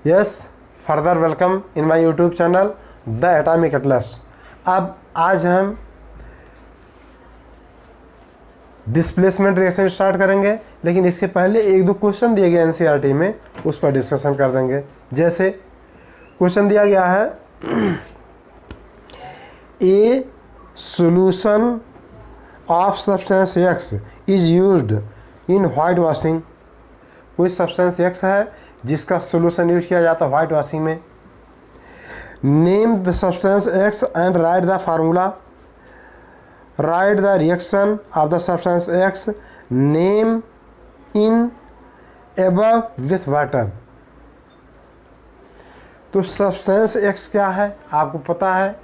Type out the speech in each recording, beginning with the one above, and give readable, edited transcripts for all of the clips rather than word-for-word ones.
Yes, further welcome in my YouTube channel the atomic Atlas. अब आज हम displacement reaction start करेंगे, लेकिन इससे पहले एक दो क्वेश्चन दिए गए एनसीईआरटी में, उस पर डिस्कशन कर देंगे। जैसे क्वेश्चन दिया गया है, a solution of substance x is used in white washing. कोई सब्सटेंस एक्स है जिसका सोल्यूशन यूज किया जाता है वाइट वॉशिंग में। Name the substance x and right the formula. Right the reaction of the substance x name in above with water. तो substance x क्या है, आपको पता है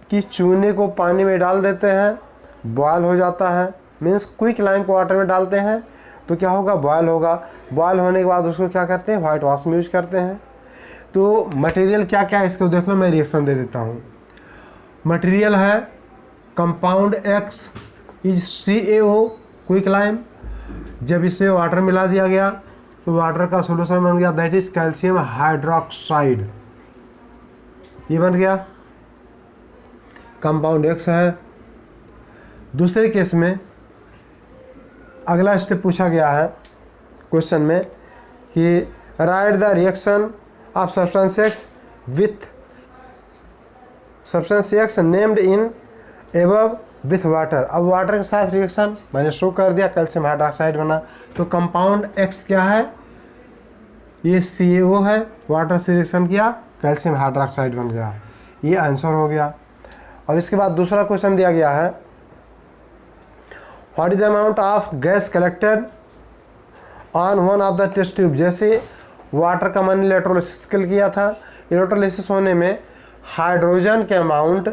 कि चूने को पानी में डाल देते हैं, बॉयल हो जाता है, मीन्स क्विक लाइम को वाटर में डालते हैं तो क्या होगा, बॉयल होगा। बॉयल होने के बाद उसको क्या करते हैं, वाइट वॉश में यूज करते हैं। तो मटेरियल क्या क्या है इसको देख लो, मैं रिएक्शन दे देता हूँ। मटेरियल है compound x is CaO quick lime. जब इसमें वाटर मिला दिया गया तो वाटर का सोल्यूशन बन गया, दैट इज कैल्शियम हाइड्रोक्साइड। ये बन गया, कंपाउंड एक्स है। दूसरे केस में अगला स्टेप पूछा गया है क्वेश्चन में कि right the reaction of substance x with substance x named in above with water. अब वाटर के साथ रिएक्शन मैंने शो कर दिया, कैल्शियम हाइड्रोक्साइड बना। तो कंपाउंड एक्स क्या है, ये CaO है, वाटर से रिएक्शन किया, कैल्शियम हाइड्रोक्साइड बन गया। ये आंसर हो गया। और इसके बाद दूसरा क्वेश्चन दिया गया है, what is the amount of gas collected on one of the test tube. जैसे वाटर का मैंने इलेक्ट्रोलिसिस किया था, इलेक्ट्रोलिसिस होने में हाइड्रोजन के अमाउंट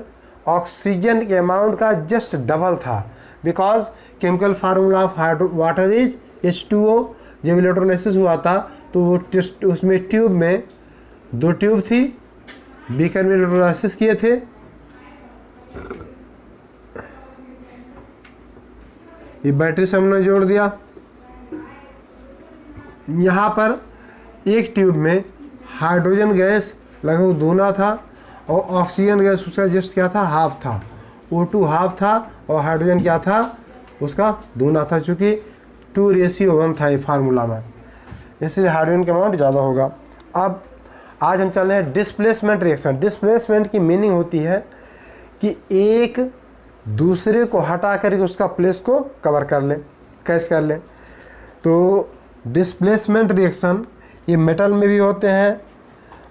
ऑक्सीजन के अमाउंट का जस्ट डबल था, because chemical formula of water is H2O। जब इलेक्ट्रोलिसिस हुआ था तो वो टेस्ट उसमें ट्यूब में 2 ट्यूब थी, बीकर में इलेक्ट्रोलिसिस किए थे। ये बैटरी से हमने जोड़ दिया। यहाँ पर एक ट्यूब में हाइड्रोजन गैस लगभग दूना था और ऑक्सीजन गैस उसका जस्ट क्या था, हाफ था। O2 हाफ था और हाइड्रोजन क्या था, उसका दूना था, चूँकि 2:1 था ये फार्मूला में, इसलिए हाइड्रोजन का अमाउंट ज़्यादा होगा। अब आज हम चल रहे हैं डिस्प्लेसमेंट रिएक्शन। डिस्प्लेसमेंट की मीनिंग होती है कि एक दूसरे को हटा करके उसका प्लेस को कवर कर ले, कैच कर ले। तो डिस्प्लेसमेंट रिएक्शन ये मेटल में भी होते हैं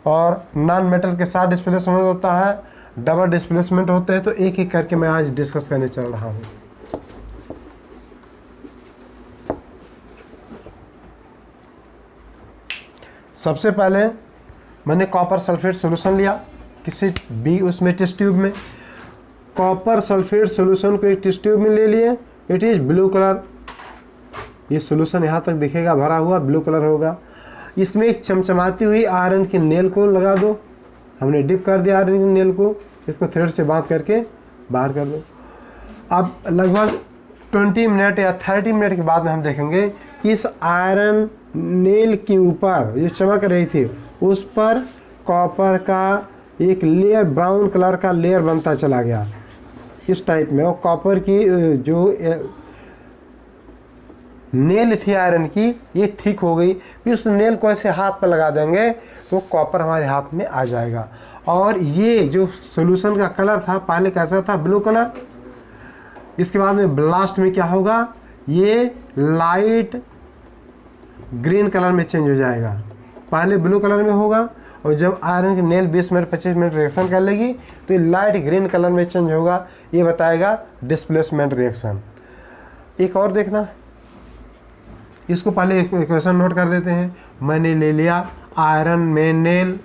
और नॉन मेटल के साथ डिस्प्लेसमेंट होता है, डबल डिस्प्लेसमेंट होते हैं। तो एक एक करके मैं आज डिस्कस करने चल रहा हूँ। सबसे पहले मैंने कॉपर सल्फेट सॉल्यूशन लिया किसी भी उसमें टेस्ट ट्यूब में। कॉपर सल्फेट सॉल्यूशन को एक टेस्ट ट्यूब में ले लिए, इट इज़ ब्लू कलर। ये सॉल्यूशन यहाँ तक दिखेगा, भरा हुआ ब्लू कलर होगा। इसमें एक चमचमाती हुई आयरन की नेल को लगा दो। हमने डिप कर दिया आयरन की नेल को, इसको थ्रेड से बांध करके बाहर कर दो। अब लगभग 20 मिनट या 30 मिनट के बाद में हम देखेंगे कि इस आयरन नेल के ऊपर जो चमक रही थी उस पर कॉपर का एक लेयर, ब्राउन कलर का लेयर बनता चला गया इस टाइप में। और कॉपर की जो नेल थी आयरन की, ये थिक हो गई। फिर उस नेल को ऐसे हाथ पर लगा देंगे तो कॉपर हमारे हाथ में आ जाएगा। और ये जो सॉल्यूशन का कलर था पहले कैसा था, ब्लू कलर। इसके बाद में ब्लास्ट में क्या होगा, ये लाइट ग्रीन कलर में चेंज हो जाएगा। पहले ब्लू कलर में होगा और जब आयरन की नेल 20 मिनट 25 मिनट रिएक्शन कर लेगी तो ये लाइट ग्रीन कलर में चेंज होगा। ये बताएगा डिस्प्लेसमेंट रिएक्शन। एक और देखना, इसको पहले इक्वेशन नोट कर देते हैं। मैंने ले लिया आयरन में नेल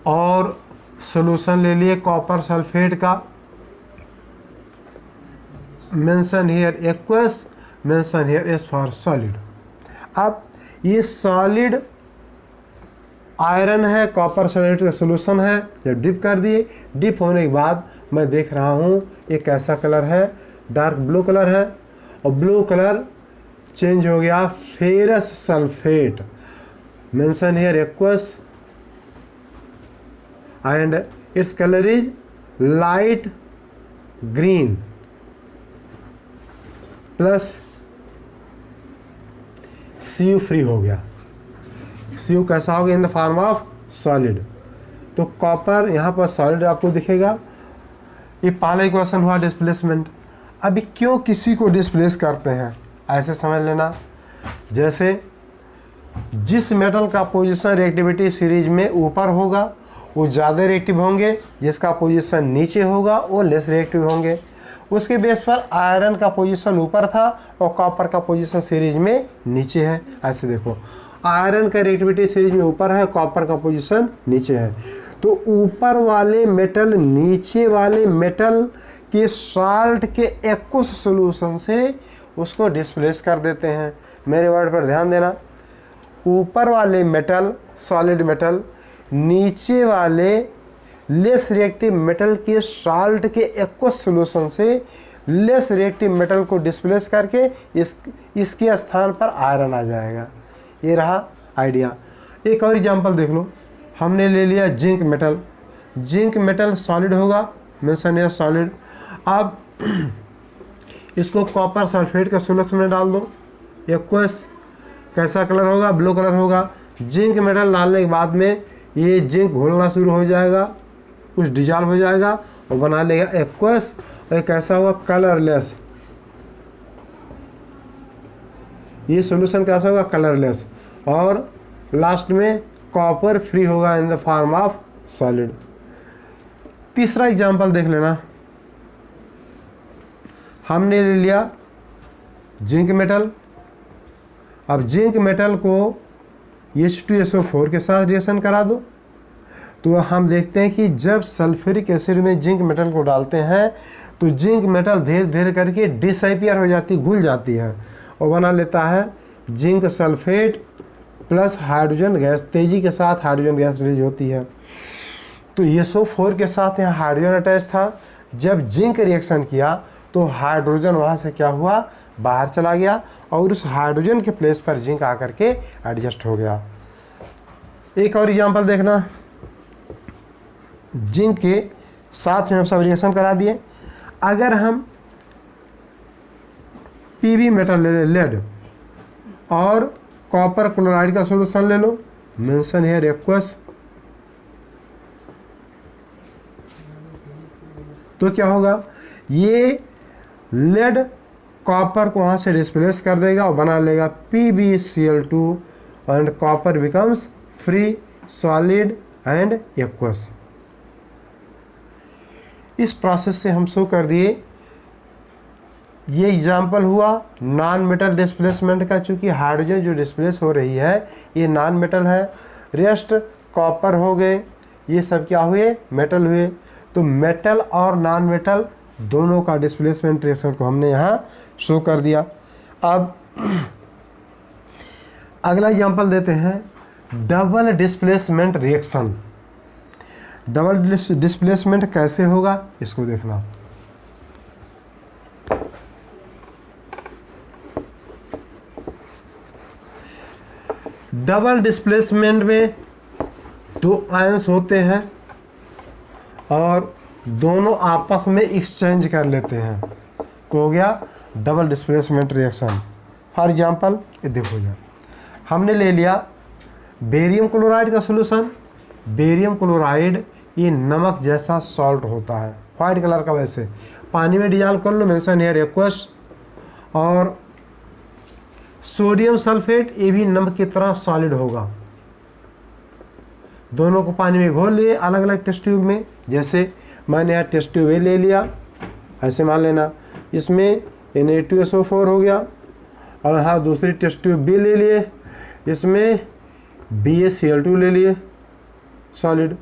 और सॉल्यूशन ले लिए कॉपर सल्फेट का। Mention here aqueous, mention here S for solid. अब ये सॉलिड आयरन है, कॉपर सल्फेट का सॉल्यूशन है। जब डिप कर दिए, डिप होने के बाद मैं देख रहा हूँ एक कैसा कलर है, डार्क ब्लू कलर है। और ब्लू कलर चेंज हो गया ferrous sulphate. mention here aqueous and its color is light green plus Cu free हो गया। Cu कैसा हो गया? In the form of solid. तो कॉपर यहाँ पर सॉलिड आपको दिखेगा। ये पहला इक्वेशन हुआ डिस्प्लेसमेंट। अभी क्यों किसी को डिस्प्लेस करते हैं ऐसे समझ लेना, जैसे जिस मेटल का पोजीशन रिएक्टिविटी सीरीज में ऊपर होगा वो ज़्यादा रिएक्टिव होंगे, जिसका पोजीशन नीचे होगा वो लेस रिएक्टिव होंगे। उसके बेस पर आयरन का पोजीशन ऊपर था और कॉपर का पोजीशन सीरीज में नीचे है। ऐसे देखो, आयरन का रिएक्टिविटी सीरीज में ऊपर है, कॉपर का पोजीशन नीचे है। तो ऊपर वाले मेटल नीचे वाले मेटल के साल्ट के एक्वस सॉल्यूशन से उसको डिस्प्लेस कर देते हैं। मेरे वर्ड पर ध्यान देना, ऊपर वाले मेटल सॉलिड मेटल नीचे वाले लेस रिएक्टिव मेटल के साल्ट के एक्वस सॉल्यूशन से लेस रिएक्टिव मेटल को डिस्प्लेस करके इसके स्थान पर आयरन आ जाएगा। ये रहा आइडिया। एक और एग्जांपल देख लो, हमने ले लिया zinc metal. Zinc metal solid होगा, मेंशन है सॉलिड। अब इसको कॉपर सल्फेट के सॉल्यूशन में डाल दो, एक्वस कैसा कलर होगा? ब्लू कलर होगा। जिंक मेटल डालने के बाद में ये जिंक घुलना शुरू हो जाएगा, कुछ डिजॉल्व हो जाएगा और बना लेगा एक्वस। और कैसा होगा? कलरलेस। ये सॉल्यूशन कैसा होगा? कलरलेस। और लास्ट में कॉपर फ्री होगा in the form of solid. तीसरा एग्जांपल देख लेना, हमने ले लिया जिंक मेटल। अब जिंक मेटल को H2SO4 के साथ रिएक्शन करा दो, तो हम देखते हैं कि जब सल्फ्यूरिक एसिड में जिंक मेटल को डालते हैं तो जिंक मेटल धीरे धीरे करके डिसअपीयर हो जाती, घुल जाती है और बना लेता है zinc sulphate plus hydrogen gas. तेजी के साथ हाइड्रोजन गैस रिलीज होती है। तो SO4 के साथ यहाँ हाइड्रोजन अटैच था। जब जिंक रिएक्शन किया तो हाइड्रोजन वहाँ से क्या हुआ? बाहर चला गया और उस हाइड्रोजन के प्लेस पर जिंक आकर के एडजस्ट हो गया। एक और एग्जांपल देखना, जिंक के साथ में हम सब रिएक्शन करा दिए। अगर हम पीबी मेटल ले लें, लेड, और कॉपर क्लोराइड का सॉल्यूशन ले लो, मेंशन हियर एक्वस, तो क्या होगा? ये लेड कॉपर को वहाँ से डिस्प्लेस कर देगा और बना लेगा PbCl2 and copper becomes free solid and aqueous. इस प्रोसेस से हम शो कर दिए। ये एग्जाम्पल हुआ नॉन मेटल डिस्प्लेसमेंट का। चूँकि हाइड्रोजन जो डिस्प्लेस हो रही है ये नॉन मेटल है, रेस्ट कॉपर हो गए, ये सब क्या हुए? मेटल हुए। तो मेटल और नॉन मेटल दोनों का डिस्प्लेसमेंट रिएक्शन को हमने यहाँ शो कर दिया। अब अगला एग्जांपल देते हैं, double displacement reaction. Double displacement कैसे होगा इसको देखना। डबल डिस्प्लेसमेंट में दो आयंस होते हैं और दोनों आपस में एक्सचेंज कर लेते हैं, तो हो गया double displacement reaction. For example ये देखो यार, हमने ले लिया बेरियम क्लोराइड का सॉल्यूशन। बेरियम क्लोराइड ये नमक जैसा सॉल्ट होता है, वाइट कलर का, वैसे पानी में डिजॉल्व कर लो, मेंशन हियर एक्वस। और सोडियम सल्फेट ये भी नमक की तरह सॉलिड होगा। दोनों को पानी में घोल लिए अलग अलग टेस्ट ट्यूब में। जैसे मैंने यहाँ टेस्ट ट्यूब ए ले लिया, ऐसे मान लेना, इसमें Na2SO4 हो गया, और हाँ दूसरी टेस्ट ट्यूब बी ले लिए, इसमें BaCl2 ले लिए सॉलिड।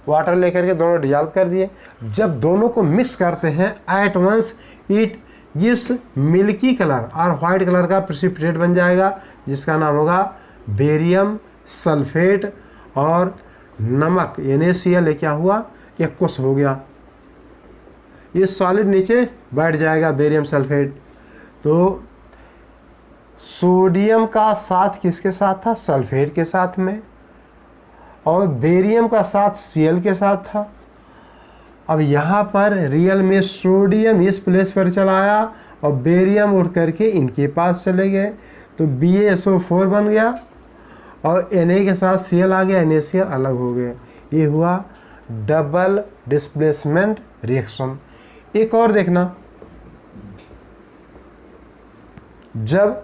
वाटर लेकर के दोनों डिजॉल्व कर दिए। जब दोनों को मिक्स करते हैं at once it gives milky colour और वाइट कलर का प्रेसिपिटेट बन जाएगा, जिसका नाम होगा बेरियम सल्फेट। और नमक NaCl क्या हुआ? एक्वस हो गया। ये सॉलिड नीचे बैठ जाएगा बेरियम सल्फेट। तो सोडियम का साथ किसके साथ था? सल्फेट के साथ में, और बेरियम का साथ Cl के साथ था। अब यहाँ पर रियल में सोडियम इस प्लेस पर चला आया और बेरियम उठ करके इनके पास चले गए, तो BaSO4 बन गया और Na के साथ Cl आ गया, NaCl अलग हो गए। ये हुआ डबल डिस्प्लेसमेंट रिएक्शन। एक और देखना, जब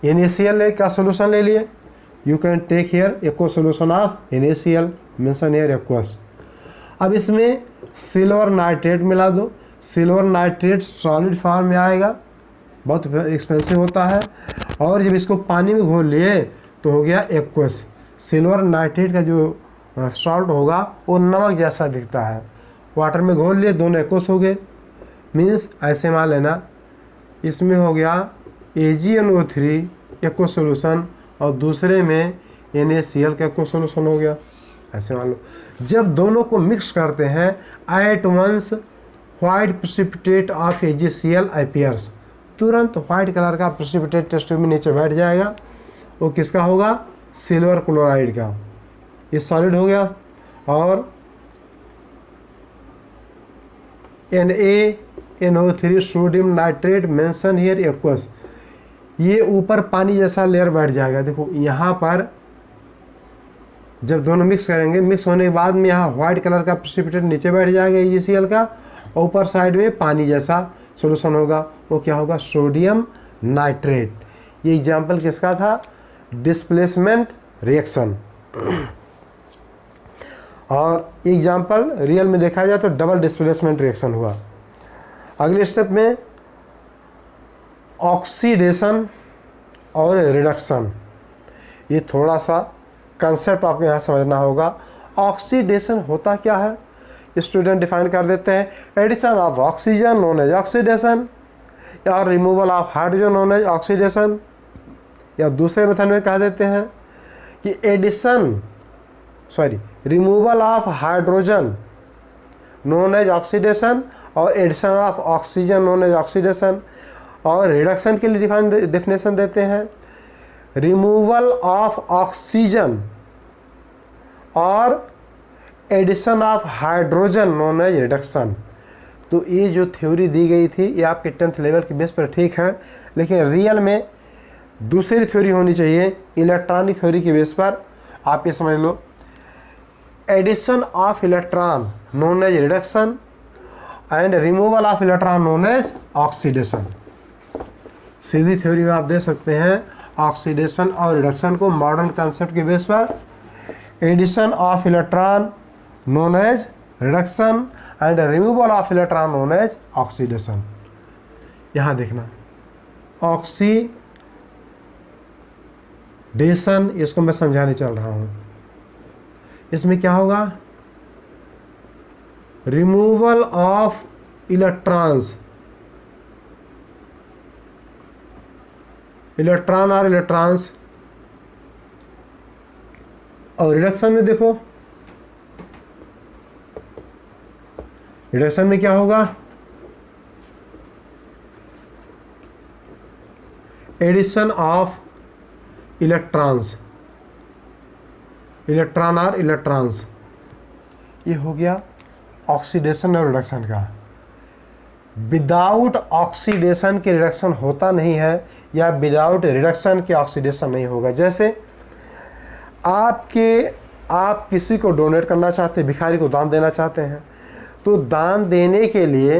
NaCl का सोल्यूशन ले लिए, you can take here aq solution of NaCl, mention here aqueous. अब इसमें सिल्वर नाइट्रेट मिला दो, सिल्वर नाइट्रेट सॉलिड फॉर्म में आएगा, बहुत एक्सपेंसिव होता है, और जब इसको पानी में घोल लिए तो हो गया एक्वस। सिल्वर नाइट्रेट का जो सॉल्ट होगा वो नमक जैसा दिखता है, वाटर में घोल लिए दोनों एक्वस हो गए। मीन्स ऐसे मान लेना, इसमें हो गया AgNO3 एक्व सोल्यूशन और दूसरे में NaCl का एक्व सोल्यूशन हो गया, ऐसे मान लो। जब दोनों को मिक्स करते हैं, at once white precipitate of AgCl appears, तुरंत व्हाइट कलर का प्रेसिपिटेट टेस्ट ट्यूब में नीचे बैठ जाएगा। वो किसका होगा? सिल्वर क्लोराइड का। ये सॉलिड हो गया। और NaNO3 sodium nitrate mention here aqueous, ये ऊपर पानी जैसा लेयर बैठ जाएगा। देखो यहाँ पर जब दोनों मिक्स करेंगे, मिक्स होने के बाद में यहाँ व्हाइट कलर का प्रेसिपिटेट नीचे बैठ जाएगा AgCl का, ऊपर साइड में पानी जैसा सॉल्यूशन होगा, वो क्या होगा? Sodium nitrate. ये एग्जाम्पल किसका था? Displacement reaction. और एग्जाम्पल रियल में देखा जाए तो डबल डिस्प्लेसमेंट रिएक्शन हुआ। अगले स्टेप में ऑक्सीडेशन और रिडक्शन, ये थोड़ा सा कंसेप्ट आपको यहाँ समझना होगा। ऑक्सीडेशन होता क्या है? स्टूडेंट डिफाइन कर देते हैं, addition of oxygen known as oxidation, या removal of hydrogen known as oxidation, या दूसरे मेथड में कह देते हैं कि removal of hydrogen known as oxidation और addition of oxygen known as oxidation. और रिडक्शन के लिए डेफिनेशन देते हैं, रिमूवल ऑफ ऑक्सीजन और addition of hydrogen known as reduction. तो ये जो थ्योरी दी गई थी ये आपके 10th लेवल के बेस पर ठीक है, लेकिन रियल में दूसरी थ्योरी होनी चाहिए इलेक्ट्रॉनिक थ्योरी के बेस पर। आप ये समझ लो, addition of electron known as reduction and removal of electron known as oxidation. सीधी थ्योरी में आप दे सकते हैं ऑक्सीडेशन और रिडक्शन को मॉडर्न कंसेप्ट के बेस पर, addition of electron known as reduction and removal of electron known as oxidation। यहाँ देखना, ऑक्सीडेशन इसको मैं समझाने चल रहा हूँ। इसमें क्या होगा? रिमूवल ऑफ इलेक्ट्रॉन्स, इलेक्ट्रॉन और इलेक्ट्रॉन्स। और रिडक्शन में देखो, रिडक्शन में क्या होगा? एडिशन ऑफ इलेक्ट्रॉन्स, इलेक्ट्रॉन और इलेक्ट्रॉन्स। ये हो गया ऑक्सीडेशन और रिडक्शन का। विदाउट ऑक्सीडेशन के रिडक्शन होता नहीं है, या विदाउट रिडक्शन के ऑक्सीडेशन नहीं होगा। जैसे आप किसी को डोनेट करना चाहते हैं, भिखारी को दान देना चाहते हैं, तो दान देने के लिए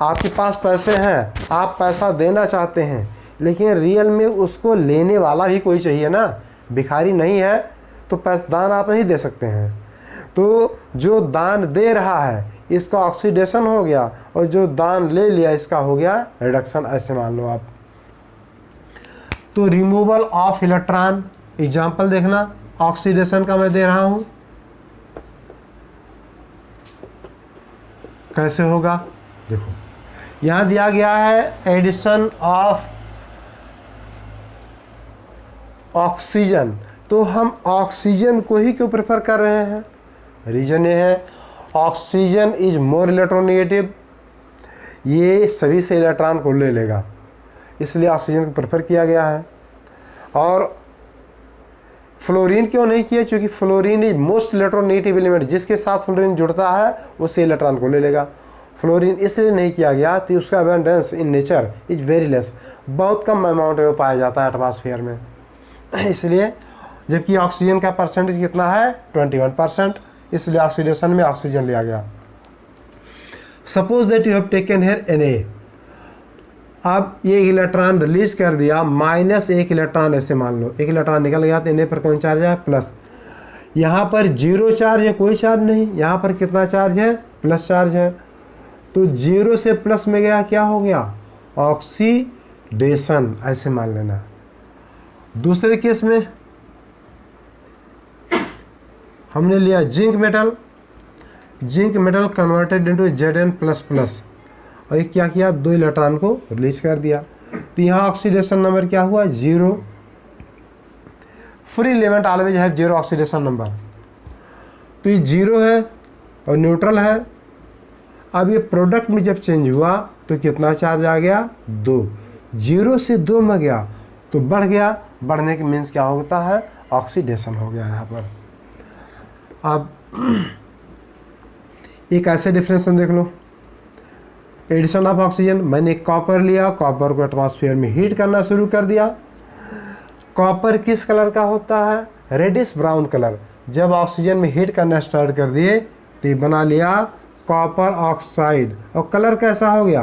आपके पास पैसे हैं, आप पैसा देना चाहते हैं, लेकिन रियल में उसको लेने वाला भी कोई चाहिए ना। भिखारी नहीं है तो पैसा दान आप नहीं दे सकते हैं। तो जो दान दे रहा है इसका ऑक्सीडेशन हो गया, और जो दान ले लिया इसका हो गया रिडक्शन, ऐसे मान लो आप। तो रिमूवल ऑफ इलेक्ट्रॉन एग्जाम्पल देखना, ऑक्सीडेशन का मैं दे रहा हूं, कैसे होगा? देखो यहां दिया गया है एडिशन ऑफ ऑक्सीजन, तो हम ऑक्सीजन को ही क्यों प्रेफर कर रहे हैं? रीजन ये है, ऑक्सीजन इज मोर इलेक्ट्रोनेगेटिव, ये सभी से इलेक्ट्रॉन को ले लेगा, इसलिए ऑक्सीजन को प्रेफर किया गया है। और फ्लोरीन क्यों नहीं किया? क्योंकि fluorine is most electronegative element, जिसके साथ फ्लोरीन जुड़ता है उससे इलेक्ट्रॉन को ले लेगा। फ्लोरीन इसलिए नहीं किया गया कि उसका abundance in nature is very less, बहुत कम अमाउंट में पाया जाता है एटमॉस्फेयर में, इसलिए। जबकि ऑक्सीजन का परसेंटेज कितना है? 21%, इसलिए ऑक्सीडेशन में ऑक्सीजन लिया गया। Suppose that you have taken here Na, अब ये इलेक्ट्रॉन रिलीज कर दिया, -1 इलेक्ट्रॉन ऐसे मान लो, 1 इलेक्ट्रॉन निकल गया तो Na पर कौन चार्ज है? प्लस। यहाँ पर 0 चार्ज है, कोई चार्ज नहीं। यहाँ पर कितना चार्ज है? प्लस चार्ज है। तो 0 से प्लस में गया, क्या हो गया? ऑक्सीडेशन, ऐसे मान लेना। दूसरे केस में हमने लिया zinc metal, zinc metal converted into Zn++, और ये क्या किया? 2 इलेक्ट्रॉन को रिलीज कर दिया। तो यहाँ ऑक्सीडेशन नंबर क्या हुआ? 0। फ्री एलिमेंट ऑलवेज है 0 ऑक्सीडेशन नंबर, तो ये 0 है और न्यूट्रल है। अब ये प्रोडक्ट में जब चेंज हुआ तो कितना चार्ज आ गया? 2। 0 से 2 में गया तो बढ़ गया, बढ़ने के मीन्स क्या होता है? ऑक्सीडेशन हो गया यहाँ पर। अब एक ऐसे डिफरेंशन देख लो, एडिशन ऑफ ऑक्सीजन। मैंने कॉपर लिया, कॉपर को एटमॉस्फेयर में हीट करना शुरू कर दिया। कॉपर किस कलर का होता है? Reddish brown colour. जब ऑक्सीजन में हीट करना स्टार्ट कर दिए तो ये बना लिया कॉपर ऑक्साइड, और कलर कैसा हो गया?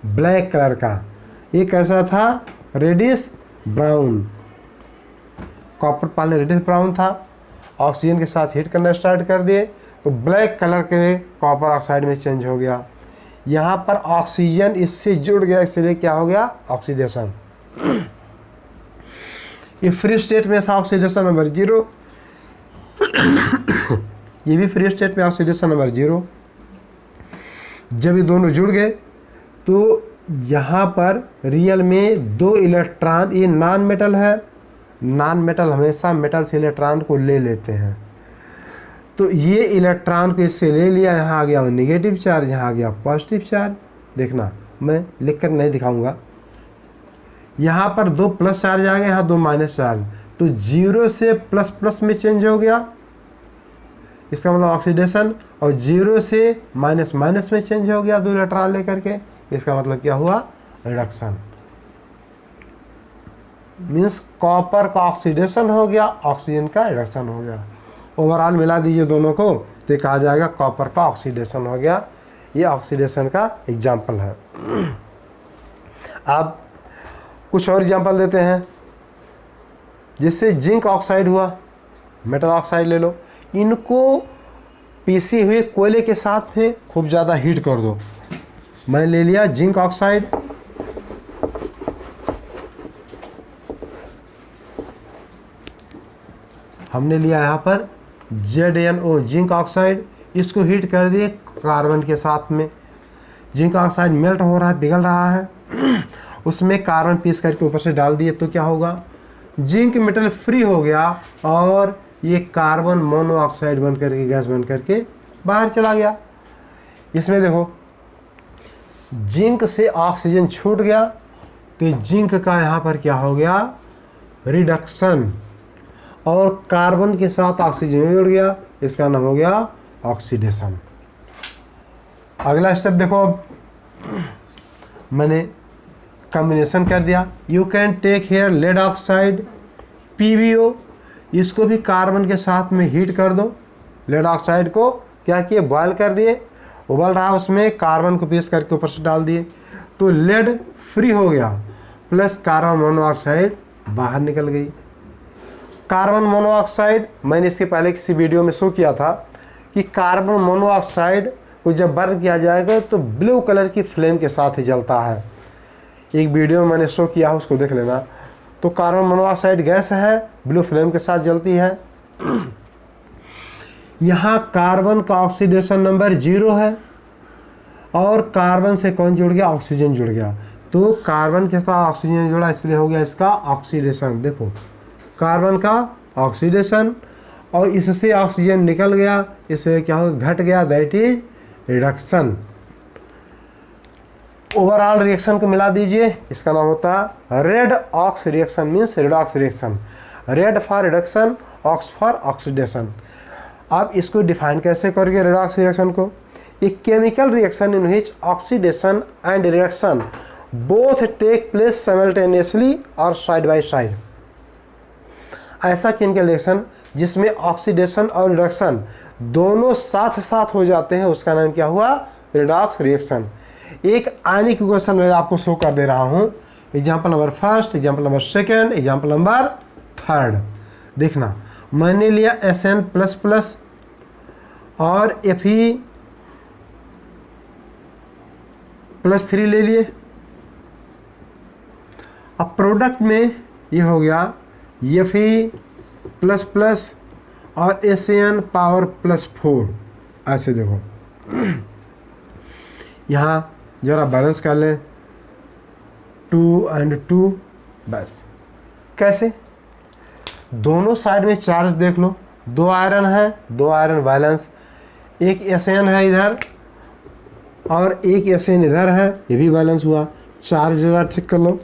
ब्लैक कलर का। ये कैसा था? Reddish brown. कॉपर पहले रेडिश ब्राउन था, ऑक्सीजन के साथ हीट करना स्टार्ट कर दिए तो ब्लैक कलर के कॉपर ऑक्साइड में चेंज हो गया। यहाँ पर ऑक्सीजन इससे जुड़ गया, इसलिए क्या हो गया? ऑक्सीडेशन। ये फ्री स्टेट में था, ऑक्सीडेशन नंबर 0। ये भी फ्री स्टेट में ऑक्सीडेशन नंबर 0। जब ये दोनों जुड़ गए तो यहाँ पर रियल में 2 इलेक्ट्रॉन, ये नॉन मेटल है, नॉन मेटल हमेशा मेटल से इलेक्ट्रॉन को ले लेते हैं, तो ये इलेक्ट्रॉन को इससे ले लिया, यहाँ आ गया नेगेटिव चार्ज, यहाँ आ गया पॉजिटिव चार्ज। देखना मैं लिख कर नहीं दिखाऊंगा, यहाँ पर 2 प्लस चार्ज आ गया, यहाँ 2 माइनस चार्ज, तो 0 से प्लस प्लस में चेंज हो गया, इसका मतलब ऑक्सीडेशन, और 0 से माइनस माइनस में चेंज हो गया 2 इलेक्ट्रॉन लेकर के, इसका मतलब क्या हुआ? रिडक्शन। मीन्स कॉपर का ऑक्सीडेशन हो गया, ऑक्सीजन का रिडक्शन हो गया। ओवरऑल मिला दीजिए दोनों को तो कहा जाएगा कॉपर का ऑक्सीडेशन हो गया। ये ऑक्सीडेशन का एग्जाम्पल है। अब कुछ और एग्जाम्पल देते हैं, जिससे जिंक ऑक्साइड हुआ, मेटल ऑक्साइड ले लो, इनको पीसी हुए कोयले के साथ में खूब ज़्यादा हीट कर दो। मैं ले लिया जिंक ऑक्साइड, हमने लिया यहाँ पर ZnO जिंक ऑक्साइड, इसको हीट कर दिए कार्बन के साथ में। जिंक ऑक्साइड मेल्ट हो रहा है, पिघल रहा है, उसमें कार्बन पीस करके ऊपर से डाल दिए तो क्या होगा? जिंक मेटल फ्री हो गया और ये कार्बन मोनोऑक्साइड बन करके, गैस बन करके बाहर चला गया। इसमें देखो जिंक से ऑक्सीजन छूट गया तो जिंक का यहाँ पर क्या हो गया? रिडक्शन, और कार्बन के साथ ऑक्सीजन जुड़ गया, इसका नाम हो गया ऑक्सीडेशन। अगला स्टेप देखो, अब मैंने कॉम्बिनेशन कर दिया। You can take here lead oxide PbO, इसको भी कार्बन के साथ में हीट कर दो। लेड ऑक्साइड को क्या किए? बॉयल कर दिए, उबल रहा, उसमें कार्बन को पीस करके ऊपर से डाल दिए तो लेड फ्री हो गया, प्लस कार्बन मोनोऑक्साइड बाहर निकल गई। कार्बन मोनोऑक्साइड मैंने इसके पहले किसी वीडियो में शो किया था कि कार्बन मोनोऑक्साइड को जब बर्न किया जाएगा तो ब्लू कलर की फ्लेम के साथ ही जलता है। एक वीडियो में मैंने शो किया है, उसको देख लेना। तो कार्बन मोनोऑक्साइड गैस है, ब्लू फ्लेम के साथ जलती है। यहाँ कार्बन का ऑक्सीडेशन नंबर 0 है और कार्बन से कौन जुड़ गया? ऑक्सीजन जुड़ गया, तो कार्बन के साथ ऑक्सीजन जुड़ा, इसलिए हो गया इसका ऑक्सीडेशन। देखो कार्बन का ऑक्सीडेशन, और इससे ऑक्सीजन निकल गया, इससे क्या हो? घट गया, that is reduction. Overall reaction को मिला दीजिए, इसका नाम होता है red ox reaction, means redox reaction. Red for reduction, ox for oxidation. आप इसको डिफाइन कैसे करोगे रेडॉक्स रिएक्शन को? A chemical reaction in which oxidation and reduction both take place simultaneously और साइड बाय साइड। ऐसा केमिकल रिएक्शन जिसमें oxidation और reduction दोनों साथ साथ हो जाते हैं, उसका नाम क्या हुआ? Redox reaction. एक आयनिक इक्वेशन मैं आपको शो कर दे रहा हूं, example number first, example number second, example number third. देखना, मैंने लिया SN प्लस प्लस और Fe प्लस 3 ले लिए। अब प्रोडक्ट में ये हो गया Fe प्लस प्लस और SN पावर प्लस 4। ऐसे देखो यहाँ जरा बैलेंस कर लें, 2 और 2, बस। कैसे? दोनों साइड में चार्ज देख लो, 2 आयरन है, 2 आयरन बैलेंस, एक SN है इधर और एक SN इधर है, ये भी बैलेंस हुआ। चार्ज जरा चेक कर लो,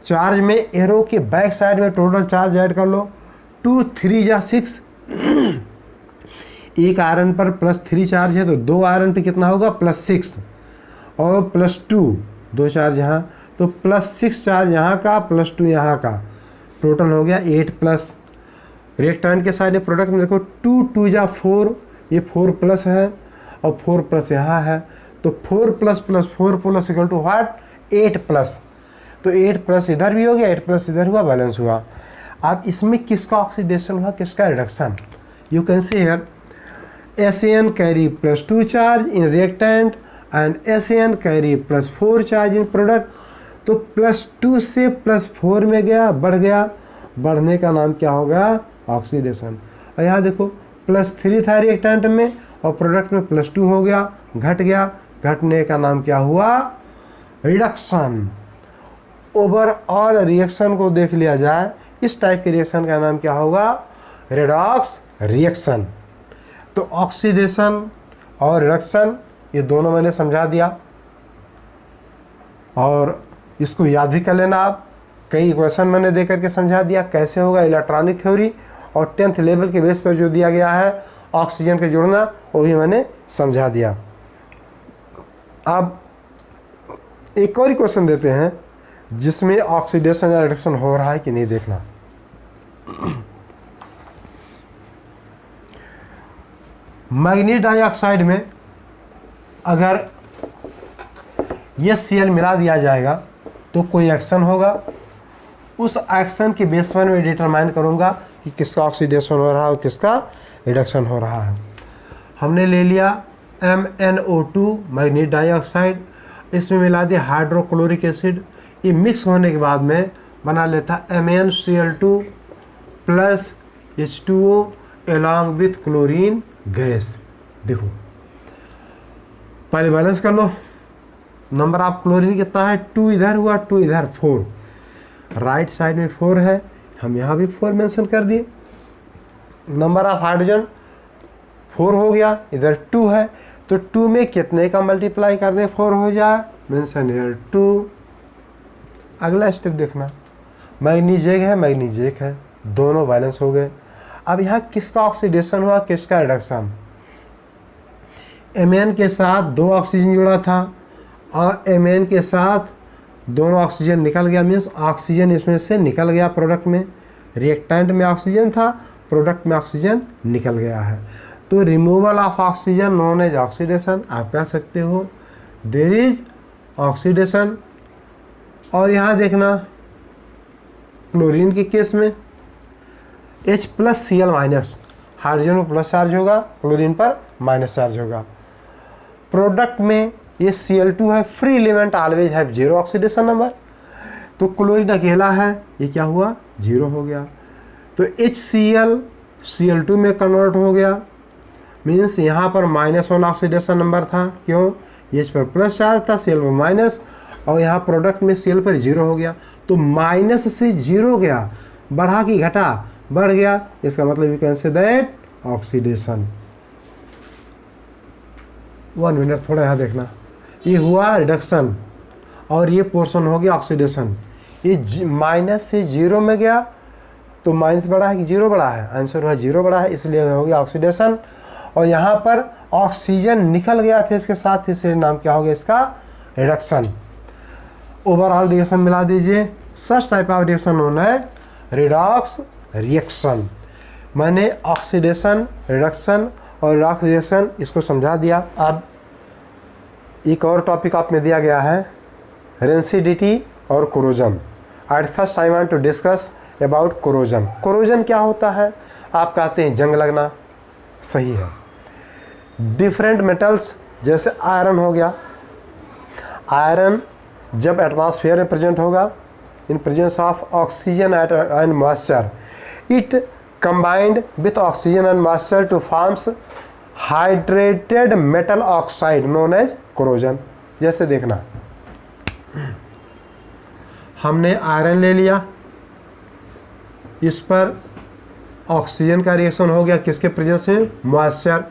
चार्ज में एरो के बैक साइड में टोटल चार्ज ऐड कर लो, 2 3 या 6। एक आयरन पर प्लस 3 चार्ज है तो 2 आयरन पे कितना होगा? प्लस 6 और प्लस 2, 2 चार्ज यहाँ, तो प्लस 6 चार्ज यहाँ का, प्लस 2 यहाँ का, टोटल हो गया 8 प्लस। रिएक्टेंट के साइड में प्रोडक्ट में देखो 2 2 या 4, ये 4 प्लस है और 4 प्लस यहाँ है, तो 4 plus plus 4 plus equal to what? 8 plus. तो 8 प्लस इधर भी हो गया, 8 प्लस इधर हुआ, बैलेंस हुआ। अब इसमें किसका ऑक्सीडेशन हुआ, किसका reduction? You can see here SN carry plus 2 charge in reactant and SN carry plus 4 charge in product. तो प्लस 2 से प्लस 4 में गया, बढ़ गया, बढ़ने का नाम क्या हो गया? ऑक्सीडेशन। और यहाँ देखो प्लस 3 था रिएक्टेंट में और प्रोडक्ट में प्लस 2 हो गया, घट गया, घटने का नाम क्या हुआ? रिडक्शन। ओवरऑल रिएक्शन को देख लिया जाए, इस टाइप के रिएक्शन का नाम क्या होगा? Redox reaction. तो ऑक्सीडेशन और रिडक्शन ये दोनों मैंने समझा दिया और इसको याद भी कर लेना आप। कई इक्वेशन मैंने दे करके समझा दिया कैसे होगा इलेक्ट्रॉनिक थ्योरी, और 10th लेवल के बेस पर जो दिया गया है ऑक्सीजन के जोड़ना, वो भी मैंने समझा दिया। अब एक और इक्वेशन देते हैं जिसमें ऑक्सीडेशन या रिडक्शन हो रहा है कि नहीं देखना। मैग्नीज डाइऑक्साइड में अगर ये Cl मिला दिया जाएगा तो कोई एक्शन होगा, उस एक्शन के बेस पर मैं डिटरमाइन करूंगा कि किसका ऑक्सीडेशन हो रहा है और किसका रिडक्शन हो रहा है। हमने ले लिया MnO2 मैग्नीज डाइऑक्साइड, इसमें मिला दिया हाइड्रोक्लोरिक एसिड, ये मिक्स होने के बाद में बना लेता MnCl2 plus H2O along with chlorine gas. देखो पहले बैलेंस कर लो, नंबर ऑफ क्लोरीन कितना है? 2 इधर हुआ, 2 इधर, 4। राइट साइड में 4 है, हम यहाँ भी 4 मेंशन कर दिए। नंबर ऑफ हाइड्रोजन 4 हो गया, इधर 2 है, तो 2 में कितने का मल्टीप्लाई कर दें 4 हो जाए? Mention here 2। अगला स्टेप देखना, मैग्नीज एक है, मैग्नीज एक है, दोनों बैलेंस हो गए। अब यहाँ किसका ऑक्सीडेशन हुआ, किसका रिडक्शन? Mn के साथ 2 ऑक्सीजन जुड़ा था और Mn के साथ दोनों ऑक्सीजन निकल गया, मीन्स ऑक्सीजन इसमें से निकल गया प्रोडक्ट में। रिएक्टेंट में ऑक्सीजन था, प्रोडक्ट में ऑक्सीजन निकल गया है, तो removal of oxygen known as oxidation. आप कह सकते हो देयर इज ऑक्सीडेशन। और यहाँ देखना क्लोरीन के केस में H plus Cl minus, hydrogen पर प्लस चार्ज होगा, क्लोरीन पर माइनस चार्ज होगा। प्रोडक्ट में ये Cl2 है, free element always have 0 oxidation number, तो क्लोरीन अकेला है, ये क्या हुआ? 0 हो गया। तो HCl Cl2 में कन्वर्ट हो गया, मीन्स यहाँ पर -1 ऑक्सीडेशन नंबर था। क्यों? H पर प्लस चार्ज था, Cl पर माइनस, और यहाँ प्रोडक्ट में Cl पर 0 हो गया, तो माइनस से 0 गया, बढ़ा कि घटा? बढ़ गया, इसका मतलब you can say that oxidation. 1 minute थोड़ा यहाँ देखना, ये हुआ रिडक्शन और ये पोर्शन हो गया ऑक्सीडेशन। ये माइनस से जीरो में गया तो माइनस बड़ा है कि जीरो बड़ा है, आंसर हुआ जीरो बड़ा है, इसलिए हो गया ऑक्सीडेशन। और यहाँ पर ऑक्सीजन निकल गया था इसके साथ, इसलिए नाम क्या हो गया इसका, रिडक्शन। ओवरऑल रिएक्शन मिला दीजिए, सच टाइप ऑफ रिएक्शन होना है रिडॉक्स रिएक्शन। मैंने ऑक्सीडेशन, रिडक्शन और रिडॉक्स रिएक्शन इसको समझा दिया। अब एक और टॉपिक आप में दिया गया है रेंसिडिटी और corrosion. At first I want to discuss about corrosion. Corrosion क्या होता है? आप कहते हैं जंग लगना, सही है। डिफरेंट मेटल्स जैसे आयरन हो गया, आयरन जब एटमॉस्फेयर में प्रेजेंट होगा in presence of oxygen and moisture, it combined with oxygen and moisture to forms hydrated metal oxide known as corrosion। जैसे देखना, हमने आयरन ले लिया, इस पर ऑक्सीजन का रिएक्शन हो गया किसके प्रेजेंस में, मॉइस्चर।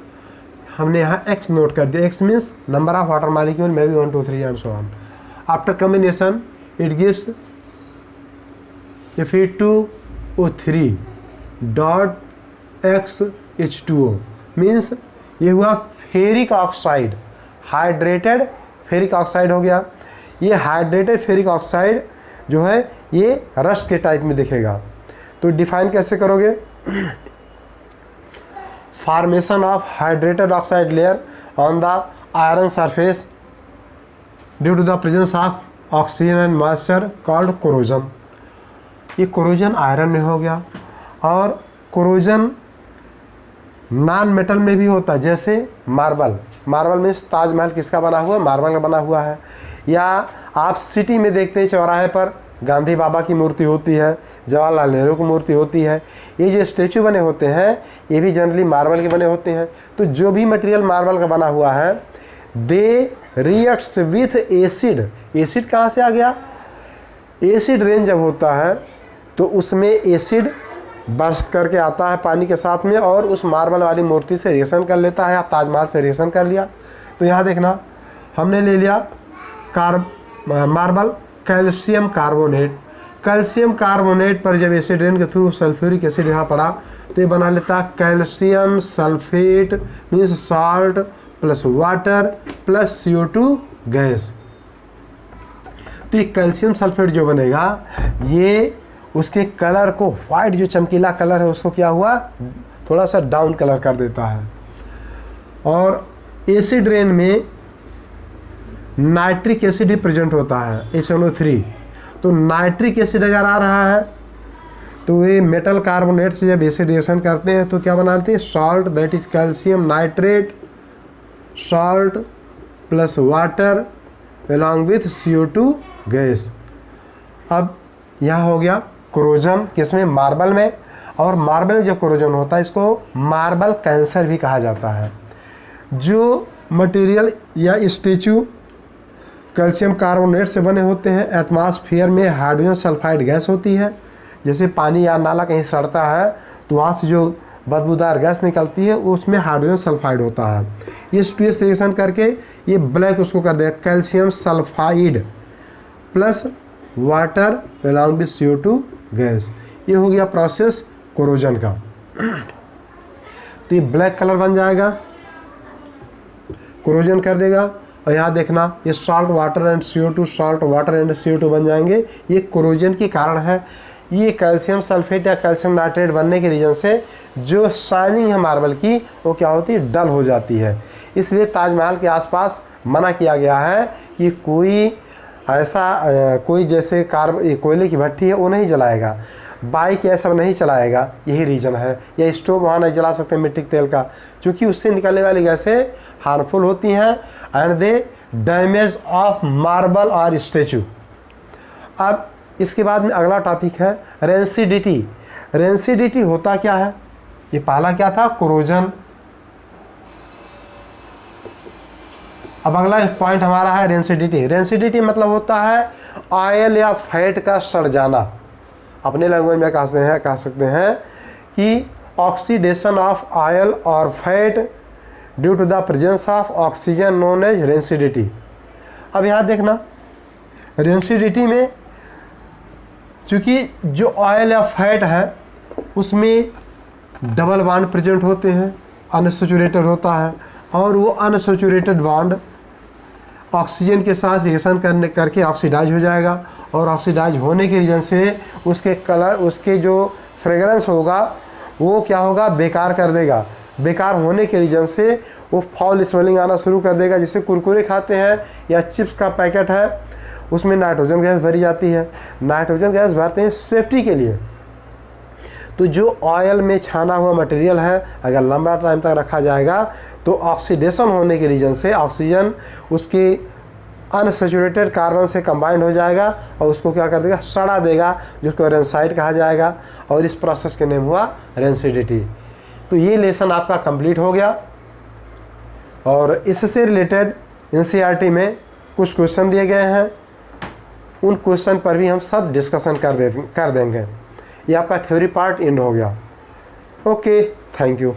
हमने यहाँ X नोट कर दिया, X means number of water molecule, may be 1 2 3 and so on. After combination it gives Fe2O3 dot XH2O, means ये हुआ ferric oxide, hydrated ferric oxide हो गया। ये हाइड्रेटेड फेरिक ऑक्साइड जो है ये रस्ट के टाइप में दिखेगा। तो डिफाइन कैसे करोगे, formation of hydrated oxide layer on the iron surface due to the presence of oxygen and moisture called corrosion. ये कोरोजन आयरन में हो गया। और कोरोजन नॉन मेटल में भी होता है, जैसे मार्बल। मार्बल में ताजमहल किसका बना हुआ है, मार्बल का बना हुआ है। या आप सिटी में देखते हैं चौराहे पर गांधी बाबा की मूर्ति होती है, जवाहरलाल नेहरू की मूर्ति होती है। ये जो स्टेचू बने होते हैं ये भी जनरली मार्बल के बने होते हैं। तो जो भी मटेरियल मार्बल का बना हुआ है दे रिएक्ट्स विथ एसिड। एसिड कहाँ से आ गया, एसिड रेन जब होता है तो उसमें एसिड बर्स्ट करके आता है पानी के साथ में और उस मार्बल वाली मूर्ति से रिएक्शन कर लेता है, ताजमहल से रिएक्शन कर लिया। तो यहाँ देखना, हमने ले लिया marble, calcium carbonate. Calcium carbonate पर जब एसिड रेन के थ्रू सल्फ्यूरिक एसिड यहाँ पड़ा तो ये बना लेता calcium sulphate, means salt plus water plus CO2 gas. तो ये कैल्शियम सल्फेट जो बनेगा ये उसके कलर को, वाइट जो चमकीला कलर है उसको क्या हुआ, थोड़ा सा डाउन कलर कर देता है। और एसिड रेन में नाइट्रिक एसिड ही प्रेजेंट होता है, HNO3। तो नाइट्रिक एसिड अगर आ रहा है तो ये मेटल कार्बोनेट से जब एसिड रिएक्शन करते हैं तो क्या बनाते हैं, salt, that is calcium nitrate, salt plus water along with CO2 gas. अब यहाँ हो गया कोरोजन, किसमें, मार्बल में। और मार्बल में जो कोरोजन होता है इसको मार्बल कैंसर भी कहा जाता है। जो मटेरियल या स्टेचू कैल्शियम कार्बोनेट से बने होते हैं, एटमॉस्फेयर में हाइड्रोजन सल्फाइड गैस होती है। जैसे पानी या नाला कहीं सड़ता है तो वहाँ से जो बदबूदार गैस निकलती है उसमें हाइड्रोजन सल्फाइड होता है। ये स्ट्रेस रिएक्शन करके ये ब्लैक उसको कर देगा, calcium sulphide plus water along with CO2 gas. ये हो गया प्रोसेस कोरोजन का। तो ये ब्लैक कलर बन जाएगा, कोरोजन कर देगा। और यहाँ देखना ये salt water and CO2, salt water and CO2 बन जाएंगे। ये कोरोजन के कारण है। ये कैल्शियम सल्फेट या कैल्शियम नाइट्रेट बनने के रीजन से जो शाइनिंग है मार्बल की वो क्या होती है, डल हो जाती है। इसलिए ताजमहल के आसपास मना किया गया है कि कोई ऐसा कोई जैसे कोयले की भट्टी है वो नहीं जलाएगा, बाइक ये सब नहीं चलाएगा, यही रीज़न है। या स्टोव वहाँ नहीं जला सकते मिट्टी के तेल का, क्योंकि उससे निकलने वाली गैसें हार्मफुल होती हैं and they damage of marble और स्टेचू। अब इसके बाद में अगला टॉपिक है रेंसिडिटी। रेंसिडिटी होता क्या है, ये पहला क्या था, कोरोजन। अब अगला पॉइंट हमारा है रेंसिडिटी। रेंसिडिटी मतलब होता है ऑयल या फैट का सड़ जाना। अपने लैंग्वेज में कह सकते हैं कि ऑक्सीडेशन ऑफ ऑयल और fat due to the presence of oxygen known as rancidity. अब यहाँ देखना रेंसिडिटी में चूँकि जो ऑयल या फैट है उसमें डबल बॉन्ड प्रेजेंट होते हैं, अनसैचुरेटेड होता है, और वो अनसैचुरेटेड बॉन्ड ऑक्सीजन के साथ रिएक्शन करके ऑक्सीडाइज हो जाएगा, और ऑक्सीडाइज होने के रीजन से उसके कलर, उसके जो फ्रेगरेंस होगा वो क्या होगा, बेकार कर देगा। बेकार होने के रीजन से वो फाउल स्मेलिंग आना शुरू कर देगा। जैसे कुरकुरे खाते हैं या चिप्स का पैकेट है, उसमें नाइट्रोजन गैस भरी जाती है। नाइट्रोजन गैस भरते हैं सेफ्टी के लिए। तो जो ऑयल में छाना हुआ मटेरियल है अगर लंबा टाइम तक रखा जाएगा तो ऑक्सीडेशन होने के रीजन से ऑक्सीजन उसके अनसैचुरेटेड कार्बन से कंबाइंड हो जाएगा और उसको क्या कर देगा, सड़ा देगा, जिसको रेंसाइड कहा जाएगा, और इस प्रोसेस के नेम हुआ रेंसिडिटी। तो ये लेसन आपका कंप्लीट हो गया, और इससे रिलेटेड एनसीईआरटी में कुछ क्वेश्चन दिए गए हैं, उन क्वेश्चन पर भी हम सब डिस्कशन कर देंगे। ये आपका थ्योरी पार्ट एंड हो गया। Okay, thank you.